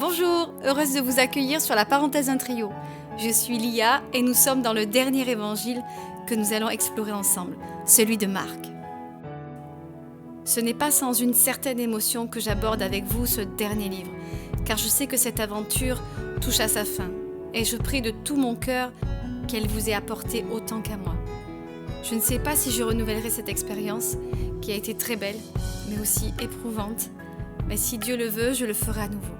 Bonjour, heureuse de vous accueillir sur la parenthèse d'un trio. Je suis Lia et nous sommes dans le dernier évangile que nous allons explorer ensemble, celui de Marc. Ce n'est pas sans une certaine émotion que j'aborde avec vous ce dernier livre, car je sais que cette aventure touche à sa fin, et je prie de tout mon cœur qu'elle vous ait apporté autant qu'à moi. Je ne sais pas si je renouvellerai cette expérience, qui a été très belle, mais aussi éprouvante, mais si Dieu le veut, je le ferai à nouveau.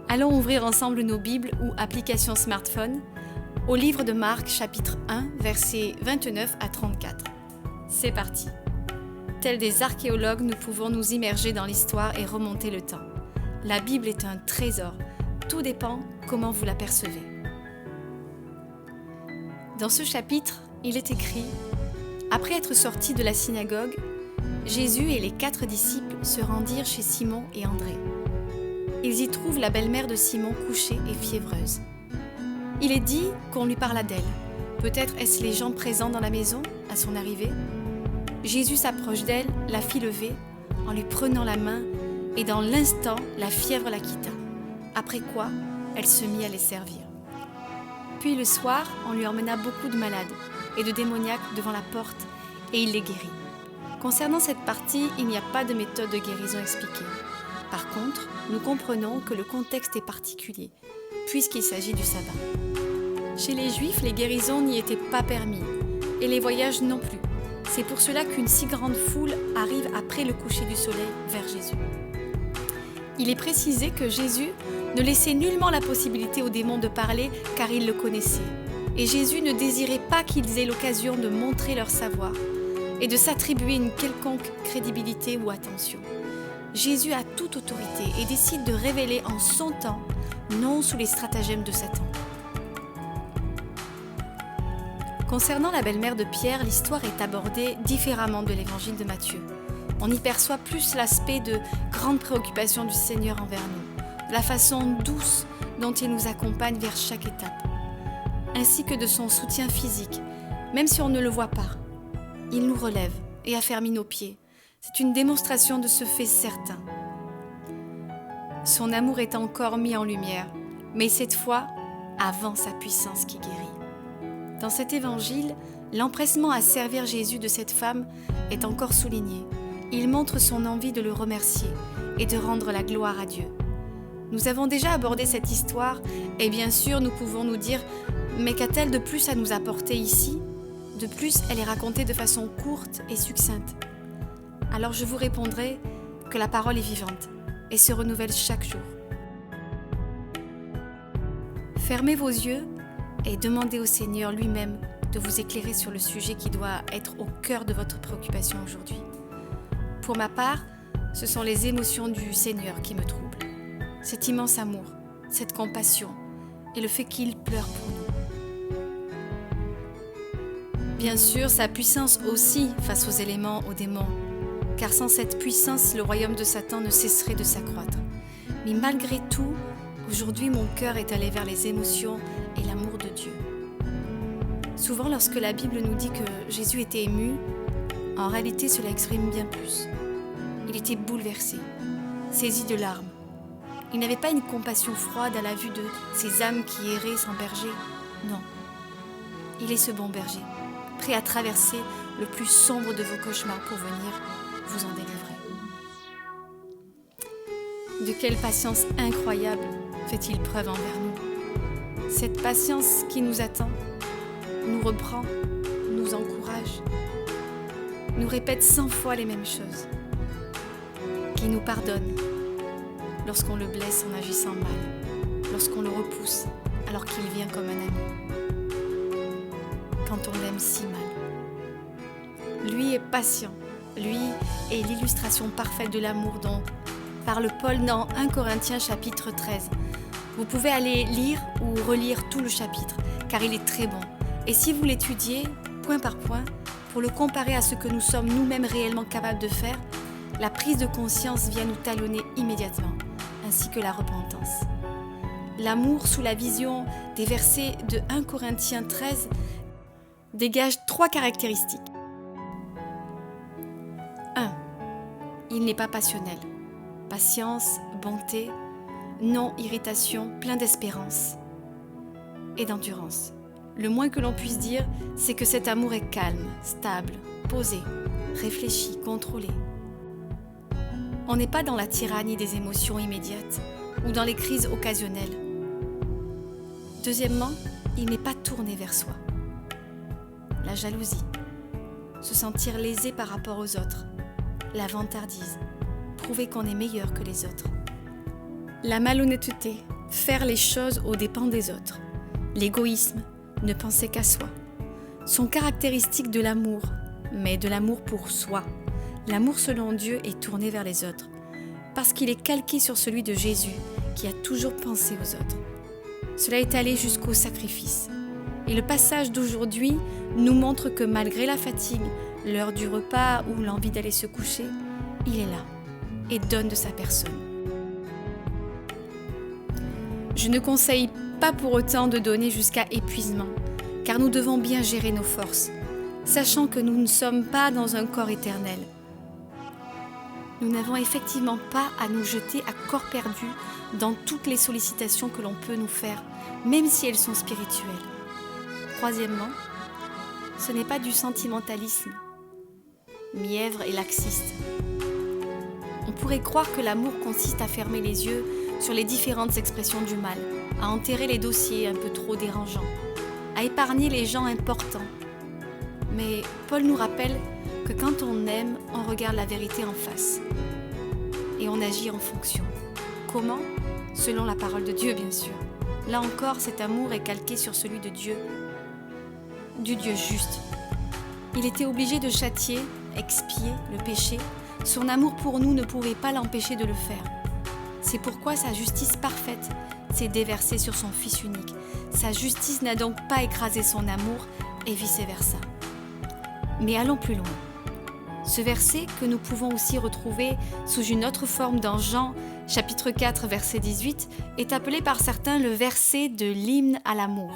Allons ouvrir ensemble nos Bibles ou applications smartphone au livre de Marc, chapitre 1, versets 29 à 34. C'est parti. Tels des archéologues, nous pouvons nous immerger dans l'histoire et remonter le temps. La Bible est un trésor. Tout dépend comment vous la percevez. Dans ce chapitre, il est écrit « Après être sortis de la synagogue, Jésus et les 4 disciples se rendirent chez Simon et André. Ils y trouvent la belle-mère de Simon couchée et fiévreuse. Il est dit qu'on lui parla d'elle. Peut-être est-ce les gens présents dans la maison à son arrivée. Jésus s'approche d'elle, la fit lever, en lui prenant la main, et dans l'instant, la fièvre la quitta. Après quoi, elle se mit à les servir. Puis le soir, on lui emmena beaucoup de malades et de démoniaques devant la porte, et il les guérit. Concernant cette partie, il n'y a pas de méthode de guérison expliquée. Par contre, nous comprenons que le contexte est particulier, puisqu'il s'agit du sabbat. Chez les Juifs, les guérisons n'y étaient pas permis, et les voyages non plus. C'est pour cela qu'une si grande foule arrive après le coucher du soleil vers Jésus. Il est précisé que Jésus ne laissait nullement la possibilité aux démons de parler car il le connaissait. Et Jésus ne désirait pas qu'ils aient l'occasion de montrer leur savoir et de s'attribuer une quelconque crédibilité ou attention. Jésus a toute autorité et décide de révéler en son temps, non sous les stratagèmes de Satan. Concernant la belle-mère de Pierre, l'histoire est abordée différemment de l'évangile de Matthieu. On y perçoit plus l'aspect de grande préoccupation du Seigneur envers nous, de la façon douce dont il nous accompagne vers chaque étape, ainsi que de son soutien physique, même si on ne le voit pas. Il nous relève et affermit nos pieds. C'est une démonstration de ce fait certain. Son amour est encore mis en lumière, mais cette fois, avant sa puissance qui guérit. Dans cet évangile, l'empressement à servir Jésus de cette femme est encore souligné. Il montre son envie de le remercier et de rendre la gloire à Dieu. Nous avons déjà abordé cette histoire et bien sûr nous pouvons nous dire « Mais qu'a-t-elle de plus à nous apporter ici ?» De plus, elle est racontée de façon courte et succincte. Alors je vous répondrai que la parole est vivante et se renouvelle chaque jour. Fermez vos yeux et demandez au Seigneur lui-même de vous éclairer sur le sujet qui doit être au cœur de votre préoccupation aujourd'hui. Pour ma part, ce sont les émotions du Seigneur qui me troublent. Cet immense amour, cette compassion et le fait qu'il pleure pour nous. Bien sûr, sa puissance aussi face aux éléments, aux démons, car sans cette puissance, le royaume de Satan ne cesserait de s'accroître. Mais malgré tout, aujourd'hui, mon cœur est allé vers les émotions et l'amour de Dieu. Souvent, lorsque la Bible nous dit que Jésus était ému, en réalité, cela exprime bien plus. Il était bouleversé, saisi de larmes. Il n'avait pas une compassion froide à la vue de ces âmes qui erraient sans berger. Non, il est ce bon berger, prêt à traverser le plus sombre de vos cauchemars pour venir vous en délivrer. De quelle patience incroyable fait-il preuve envers nous. Cette patience qui nous attend, nous reprend, nous encourage, nous répète 100 fois les mêmes choses, qui nous pardonne lorsqu'on le blesse en agissant mal, lorsqu'on le repousse alors qu'il vient comme un ami, quand on l'aime si mal. Lui est patient, lui est l'illustration parfaite de l'amour dont parle Paul dans 1 Corinthiens chapitre 13. Vous pouvez aller lire ou relire tout le chapitre, car il est très bon. Et si vous l'étudiez, point par point, pour le comparer à ce que nous sommes nous-mêmes réellement capables de faire, la prise de conscience vient nous talonner immédiatement, ainsi que la repentance. L'amour sous la vision des versets de 1 Corinthiens 13 dégage 3 caractéristiques. 1. Il n'est pas passionnel. Patience, bonté, non irritation, plein d'espérance et d'endurance. Le moins que l'on puisse dire, c'est que cet amour est calme, stable, posé, réfléchi, contrôlé. On n'est pas dans la tyrannie des émotions immédiates ou dans les crises occasionnelles. Deuxièmement, il n'est pas tourné vers soi. La jalousie, se sentir lésé par rapport aux autres, la vantardise, prouver qu'on est meilleur que les autres. La malhonnêteté, faire les choses aux dépens des autres. L'égoïsme, ne penser qu'à soi. Sont caractéristiques de l'amour, mais de l'amour pour soi. L'amour selon Dieu est tourné vers les autres, parce qu'il est calqué sur celui de Jésus, qui a toujours pensé aux autres. Cela est allé jusqu'au sacrifice. Et le passage d'aujourd'hui nous montre que malgré la fatigue, l'heure du repas ou l'envie d'aller se coucher, il est là et donne de sa personne. Je ne conseille pas pour autant de donner jusqu'à épuisement, car nous devons bien gérer nos forces, sachant que nous ne sommes pas dans un corps éternel. Nous n'avons effectivement pas à nous jeter à corps perdu dans toutes les sollicitations que l'on peut nous faire, même si elles sont spirituelles. Troisièmement, ce n'est pas du sentimentalisme, mièvre et laxiste. On pourrait croire que l'amour consiste à fermer les yeux sur les différentes expressions du mal, à enterrer les dossiers un peu trop dérangeants, à épargner les gens importants. Mais Paul nous rappelle que quand on aime, on regarde la vérité en face et on agit en fonction. Comment ? Selon la parole de Dieu, bien sûr. Là encore, cet amour est calqué sur celui de Dieu, du Dieu juste. Il était obligé de châtier, expier le péché. Son amour pour nous ne pouvait pas l'empêcher de le faire. C'est pourquoi sa justice parfaite s'est déversée sur son Fils unique. Sa justice n'a donc pas écrasé son amour et vice-versa. Mais allons plus loin. Ce verset, que nous pouvons aussi retrouver sous une autre forme dans Jean, chapitre 4, verset 18, est appelé par certains le verset de l'hymne à l'amour.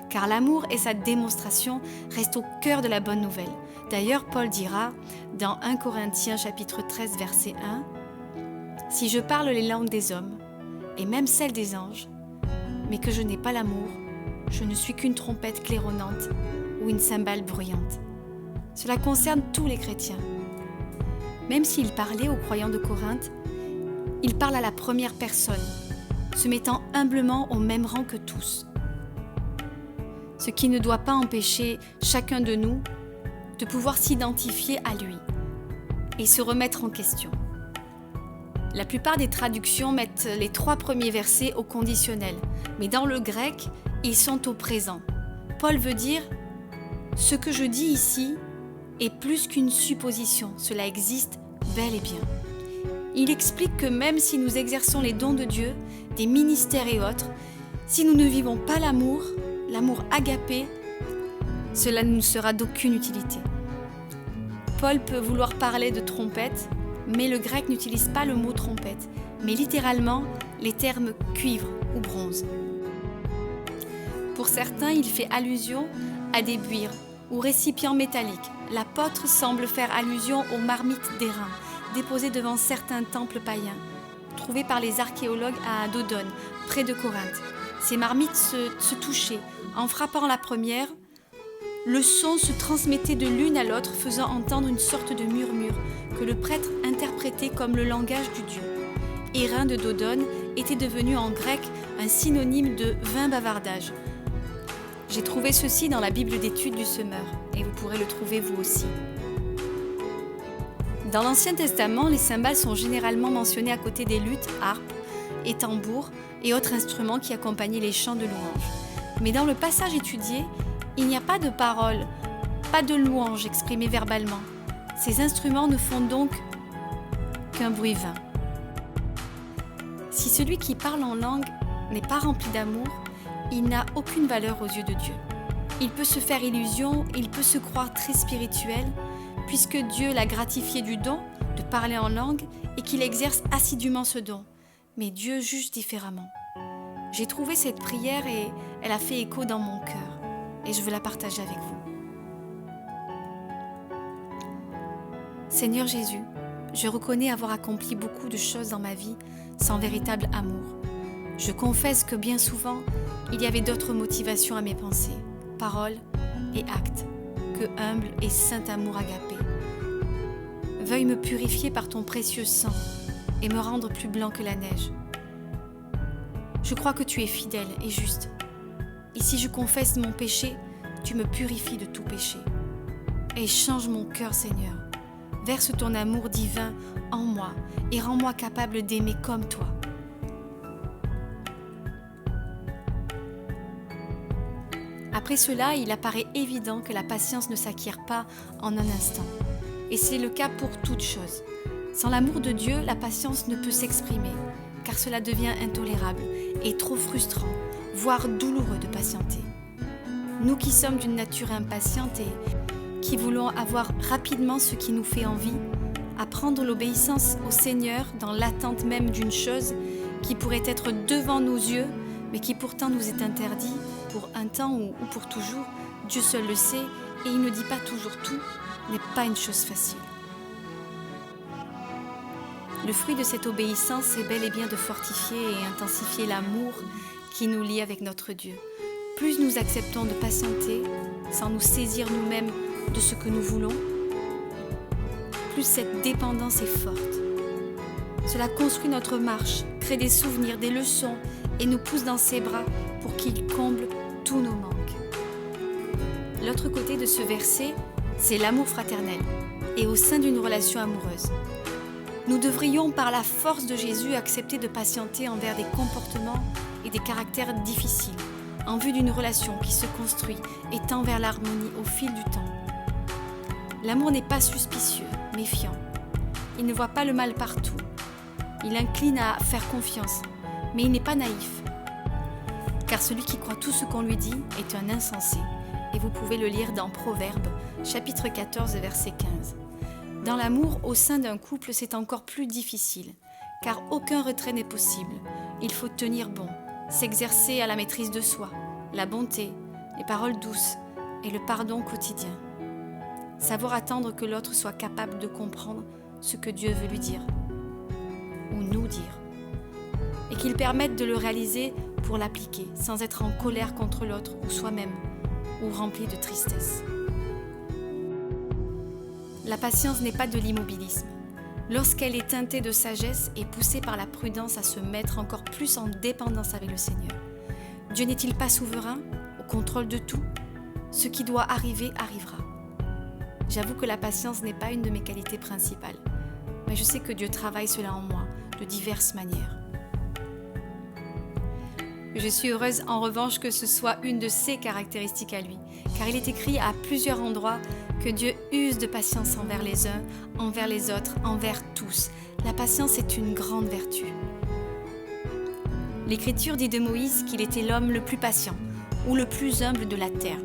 Car l'amour et sa démonstration restent au cœur de la bonne nouvelle. D'ailleurs, Paul dira dans 1 Corinthiens chapitre 13, verset 1, « Si je parle les langues des hommes, et même celles des anges, mais que je n'ai pas l'amour, je ne suis qu'une trompette claironnante ou une cymbale bruyante. » Cela concerne tous les chrétiens. Même s'il parlait aux croyants de Corinthe, il parle à la première personne, se mettant humblement au même rang que tous. Ce qui ne doit pas empêcher chacun de nous de pouvoir s'identifier à lui et se remettre en question. La plupart des traductions mettent les 3 premiers versets au conditionnel, mais dans le grec, ils sont au présent. Paul veut dire « Ce que je dis ici est plus qu'une supposition, cela existe bel et bien. » Il explique que même si nous exerçons les dons de Dieu, des ministères et autres, si nous ne vivons pas l'amour agapé, cela ne nous sera d'aucune utilité. Paul peut vouloir parler de trompette, mais le grec n'utilise pas le mot trompette, mais littéralement les termes cuivre ou bronze. Pour certains, il fait allusion à des buires ou récipients métalliques. L'apôtre semble faire allusion aux marmites d'airain, déposées devant certains temples païens, trouvés par les archéologues à Dodone, près de Corinthe. Ces marmites se touchaient. En frappant la première, le son se transmettait de l'une à l'autre, faisant entendre une sorte de murmure que le prêtre interprétait comme le langage du Dieu. Airain de Dodone était devenu en grec un synonyme de vain bavardage. J'ai trouvé ceci dans la Bible d'études du Semeur, et vous pourrez le trouver vous aussi. Dans l'Ancien Testament, les cymbales sont généralement mentionnées à côté des luttes, harpes et tambours et autres instruments qui accompagnaient les chants de louange. Mais dans le passage étudié, il n'y a pas de paroles, pas de louange exprimée verbalement. Ces instruments ne font donc qu'un bruit vain. Si celui qui parle en langue n'est pas rempli d'amour, il n'a aucune valeur aux yeux de Dieu. Il peut se faire illusion, il peut se croire très spirituel, puisque Dieu l'a gratifié du don de parler en langue et qu'il exerce assidûment ce don. Mais Dieu juge différemment. J'ai trouvé cette prière et elle a fait écho dans mon cœur, et je veux la partager avec vous. Seigneur Jésus, je reconnais avoir accompli beaucoup de choses dans ma vie sans véritable amour. Je confesse que bien souvent, il y avait d'autres motivations à mes pensées, paroles et actes que humble et saint amour agapé. Veuille me purifier par ton précieux sang et me rendre plus blanc que la neige. Je crois que tu es fidèle et juste. Et si je confesse mon péché, tu me purifies de tout péché. Et change mon cœur, Seigneur. Verse ton amour divin en moi et rends-moi capable d'aimer comme toi. Après cela, il apparaît évident que la patience ne s'acquiert pas en un instant. Et c'est le cas pour toute chose. Sans l'amour de Dieu, la patience ne peut s'exprimer, car cela devient intolérable et trop frustrant, voire douloureux de patienter. Nous qui sommes d'une nature impatiente et qui voulons avoir rapidement ce qui nous fait envie, apprendre l'obéissance au Seigneur dans l'attente même d'une chose qui pourrait être devant nos yeux, mais qui pourtant nous est interdit pour un temps ou pour toujours, Dieu seul le sait et il ne dit pas toujours tout, n'est pas une chose facile. Le fruit de cette obéissance est bel et bien de fortifier et intensifier l'amour qui nous lie avec notre Dieu. Plus nous acceptons de patienter sans nous saisir nous-mêmes de ce que nous voulons, plus cette dépendance est forte. Cela construit notre marche, crée des souvenirs, des leçons et nous pousse dans ses bras pour qu'il comble tous nos manques. L'autre côté de ce verset, c'est l'amour fraternel et au sein d'une relation amoureuse. Nous devrions par la force de Jésus accepter de patienter envers des comportements et des caractères difficiles en vue d'une relation qui se construit et tend vers l'harmonie au fil du temps. L'amour n'est pas suspicieux, méfiant. Il ne voit pas le mal partout. Il incline à faire confiance, mais il n'est pas naïf. Car celui qui croit tout ce qu'on lui dit est un insensé. Et vous pouvez le lire dans Proverbes, chapitre 14, verset 15. Dans l'amour, au sein d'un couple, c'est encore plus difficile, car aucun retrait n'est possible. Il faut tenir bon, s'exercer à la maîtrise de soi, la bonté, les paroles douces et le pardon quotidien. Savoir attendre que l'autre soit capable de comprendre ce que Dieu veut lui dire, ou nous dire, et qu'il permette de le réaliser pour l'appliquer, sans être en colère contre l'autre ou soi-même, ou rempli de tristesse. La patience n'est pas de l'immobilisme. Lorsqu'elle est teintée de sagesse et poussée par la prudence à se mettre encore plus en dépendance avec le Seigneur. Dieu n'est-il pas souverain, au contrôle de tout ? Ce qui doit arriver, arrivera. J'avoue que la patience n'est pas une de mes qualités principales, mais je sais que Dieu travaille cela en moi de diverses manières. Je suis heureuse en revanche que ce soit une de ses caractéristiques à lui, car il est écrit à plusieurs endroits que Dieu use de patience envers les uns, envers les autres, envers tous. La patience est une grande vertu. L'Écriture dit de Moïse qu'il était l'homme le plus patient ou le plus humble de la terre.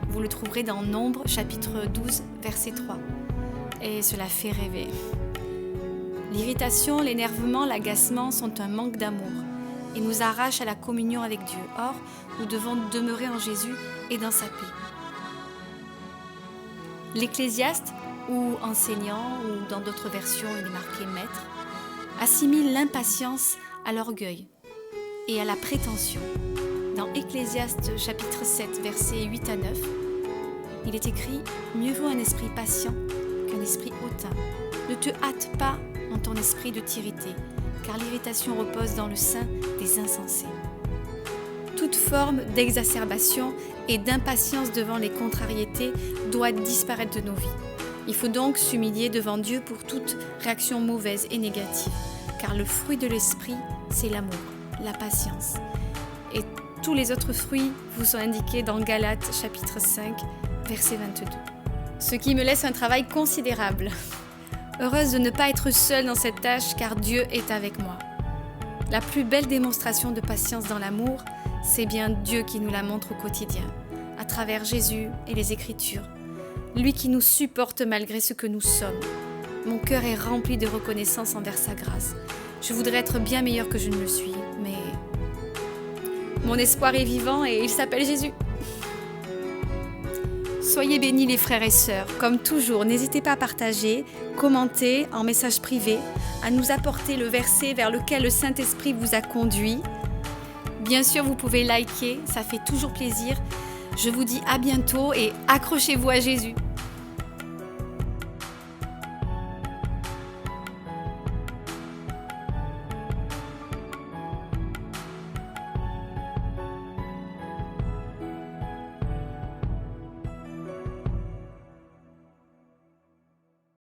Vous le trouverez dans Nombre, chapitre 12, verset 3. Et cela fait rêver. L'irritation, l'énervement, l'agacement sont un manque d'amour et nous arrachent à la communion avec Dieu. Or, nous devons demeurer en Jésus et dans sa paix. L'Ecclésiaste, ou enseignant, ou dans d'autres versions il est marqué maître, assimile l'impatience à l'orgueil et à la prétention. Dans Ecclésiaste chapitre 7, versets 8 à 9, il est écrit « Mieux vaut un esprit patient qu'un esprit hautain. Ne te hâte pas en ton esprit de t'irriter, car l'irritation repose dans le sein des insensés. » Toute forme d'exacerbation et d'impatience devant les contrariétés doit disparaître de nos vies. Il faut donc s'humilier devant Dieu pour toute réaction mauvaise et négative, car le fruit de l'esprit, c'est l'amour, la patience. Et tous les autres fruits vous sont indiqués dans Galates chapitre 5, verset 22. Ce qui me laisse un travail considérable. Heureuse de ne pas être seule dans cette tâche, car Dieu est avec moi. La plus belle démonstration de patience dans l'amour, c'est bien Dieu qui nous la montre au quotidien, à travers Jésus et les Écritures. Lui qui nous supporte malgré ce que nous sommes. Mon cœur est rempli de reconnaissance envers sa grâce. Je voudrais être bien meilleure que je ne le suis, mais mon espoir est vivant et il s'appelle Jésus. Soyez bénis les frères et sœurs. Comme toujours, n'hésitez pas à partager, commenter en message privé, à nous apporter le verset vers lequel le Saint-Esprit vous a conduit. Bien sûr, vous pouvez liker, ça fait toujours plaisir. Je vous dis à bientôt et accrochez-vous à Jésus.